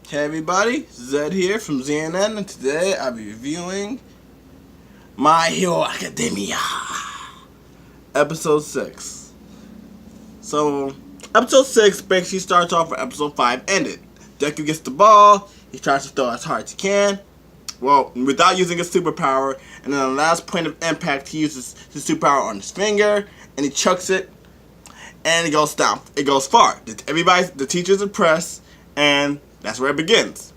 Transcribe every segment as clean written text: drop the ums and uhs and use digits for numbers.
Hey everybody, Zed here from ZNN, and today I'll be reviewing My Hero Academia, Episode 6. So, Episode 6 basically starts off where Episode 5 ended. Deku gets the ball, he tries to throw as hard as he can, well, without using his superpower, and then on the last point of impact, he uses his superpower on his finger, and he chucks it, and it goes down. It goes far. The teacher's impressed, and that's where it begins.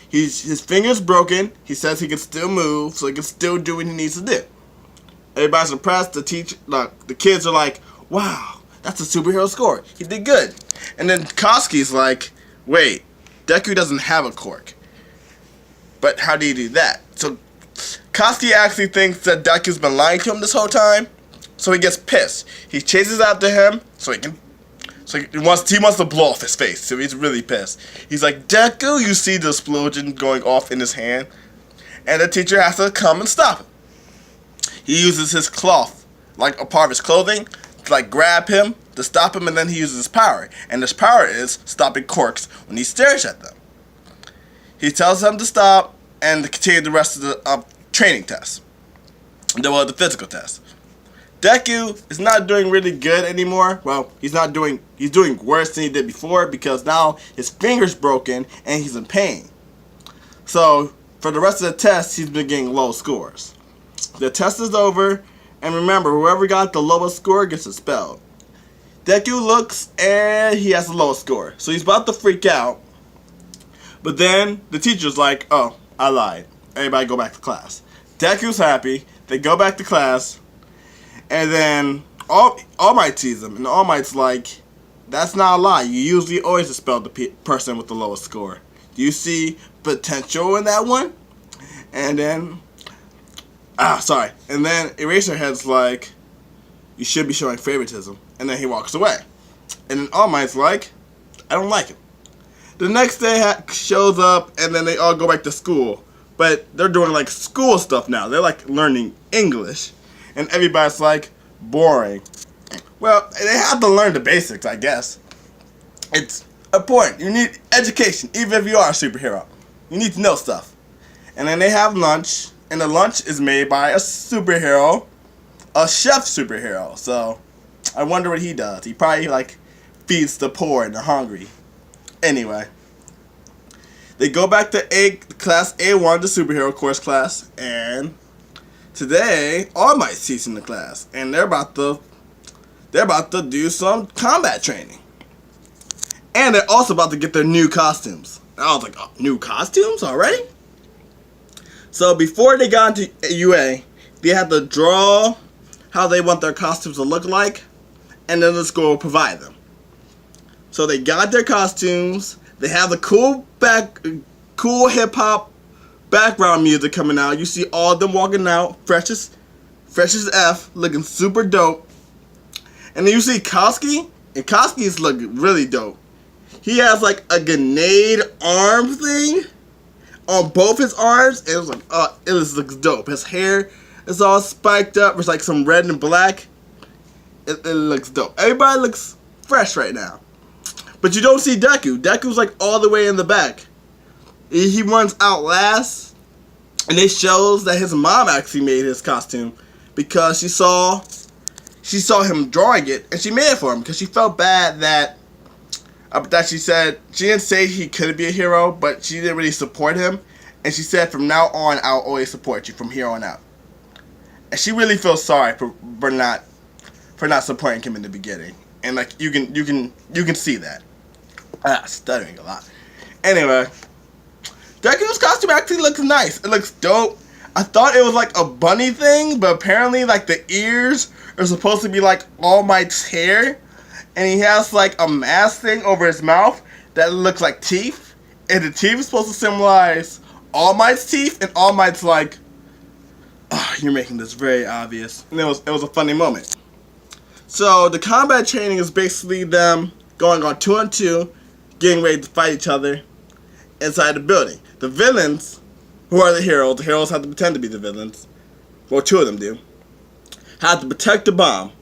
His finger's broken. He says he can still move, so he can still do what he needs to do. Everybody's impressed. The kids are like, "Wow, that's a superhero score. He did good." And then Koski's like, "Wait, Deku doesn't have a quirk. But how do you do that?" So Koski actually thinks that Deku's been lying to him this whole time. So he gets pissed. He chases after him so he wants to blow off his face. So he's really pissed. He's like, "Deku," you see the explosion going off in his hand, and the teacher has to come and stop him. He uses his cloth, like a part of his clothing, to grab him, to stop him, and then he uses his power. And his power is stopping quirks when he stares at them. He tells them to stop and to continue the rest of the training test. The physical test. Deku is not doing really good anymore. Well, he's doing worse than he did before because now his finger's broken and he's in pain. So, for the rest of the test, he's been getting low scores. The test is over, and remember, whoever got the lowest score gets expelled. Deku looks and he has the lowest score. So he's about to freak out. But then the teacher's like, "Oh, I lied. Everybody go back to class." Deku's happy. They go back to class. And then All Might sees him, and All Might's like, "That's not a lie. You usually always expel the person with the lowest score. Do you see potential in that one?" And then, And then Eraserhead's like, "You should be showing favoritism." And then he walks away. And then All Might's like, "I don't like him." The next day shows up, and then they all go back to school. But they're doing school stuff now. They're learning English. And everybody's like, "Boring." Well, they have to learn the basics, I guess. It's important. You need education, even if you are a superhero. You need to know stuff. And then they have lunch, and the lunch is made by a superhero, a chef superhero. So, I wonder what he does. He probably, feeds the poor and the hungry. Anyway. They go back to class A1, the superhero course class, and today, All Might's teaching the class, and they're about to do some combat training, and they're also about to get their new costumes. I was like, "Oh, new costumes already?" So before they got into UA, they had to draw how they want their costumes to look like, and then the school will provide them. So they got their costumes. They have the cool hip hop background music coming out. You see all of them walking out, fresh as F, looking super dope. And then you see Koski, and Koski's looking really dope. He has a grenade arm thing on both his arms, and it was it just looks dope. His hair is all spiked up. It's some red and black. It looks dope. Everybody looks fresh right now. But you don't see Deku. Deku's all the way in the back. He runs out last, and it shows that his mom actually made his costume because she saw him drawing it, and she made it for him because she felt bad that she said she didn't say he couldn't be a hero, but she didn't really support him, and she said, "From now on, I'll always support you from here on out." And she really feels sorry for not supporting him in the beginning, and you can see that. Stuttering a lot. Anyway. Deku's costume actually looks nice. It looks dope. I thought it was a bunny thing, but apparently the ears are supposed to be All Might's hair. And he has a mask thing over his mouth that looks like teeth. And the teeth is supposed to symbolize All Might's teeth, and All Might's like, "Oh, you're making this very obvious." And it was a funny moment. So the combat training is basically them going on 2-on-2, getting ready to fight each other inside the building. The villains, who are the heroes have to pretend to be the villains. Well, two of them do. Have to protect the bomb.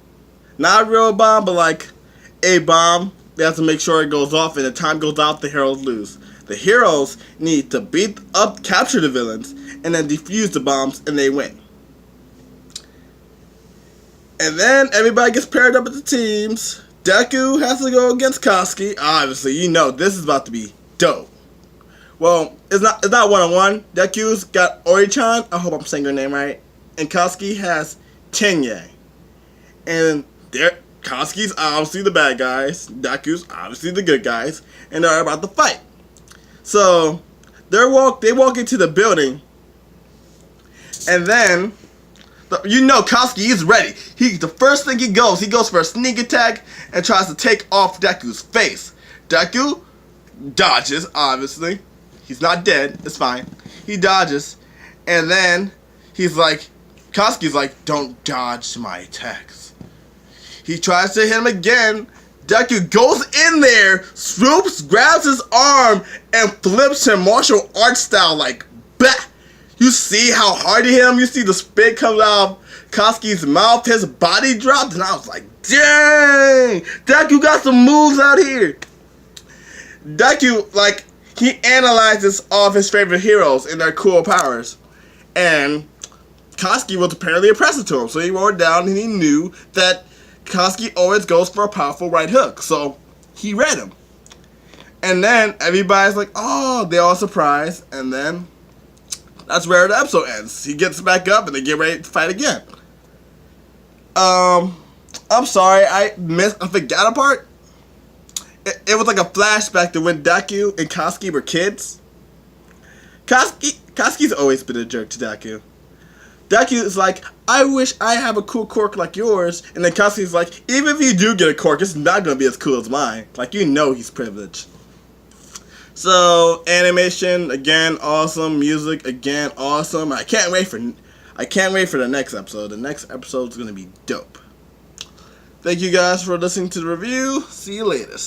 Not a real bomb, but a bomb. They have to make sure it goes off, and the time goes out, the heroes lose. The heroes need to capture the villains, and then defuse the bombs, and they win. And then everybody gets paired up with the teams. Deku has to go against Katsuki. Obviously, you know this is about to be dope. Well, it's not one-on-one. Deku's got Ori-chan. I hope I'm saying her name right. And Katsuki has Tenye. And Katsuki's obviously the bad guys. Deku's obviously the good guys. And they're about to fight. So, they walk into the building. And then, Katsuki is ready. The first thing he goes for a sneak attack and tries to take off Deku's face. Deku dodges, obviously. He's not dead. It's fine. He dodges. And then, Katsuki's like, don't dodge my attacks. He tries to hit him again. Deku goes in there, swoops, grabs his arm, and flips him martial arts style like, bah! You see how hard he hit him? You see the spit comes out of Katsuki's mouth, his body dropped, and I was like, dang! Deku got some moves out here. Deku, he analyzes all of his favorite heroes and their cool powers. And Katsuki was apparently impressive to him, so he wrote it down and he knew that Katsuki always goes for a powerful right hook, so he read him. And then everybody's like, oh, they're all surprised, and then that's where the episode ends. He gets back up and they get ready to fight again. I'm sorry, I forgot a part. It was like a flashback to when Deku and Katsuki were kids. Katsuki's always been a jerk to Deku. Deku is like, I wish I have a cool quirk like yours. And then Katsuki's like, even if you do get a quirk, it's not going to be as cool as mine. He's privileged. So, animation, again, awesome. Music, again, awesome. I can't wait for the next episode. The next episode is going to be dope. Thank you guys for listening to the review. See you later.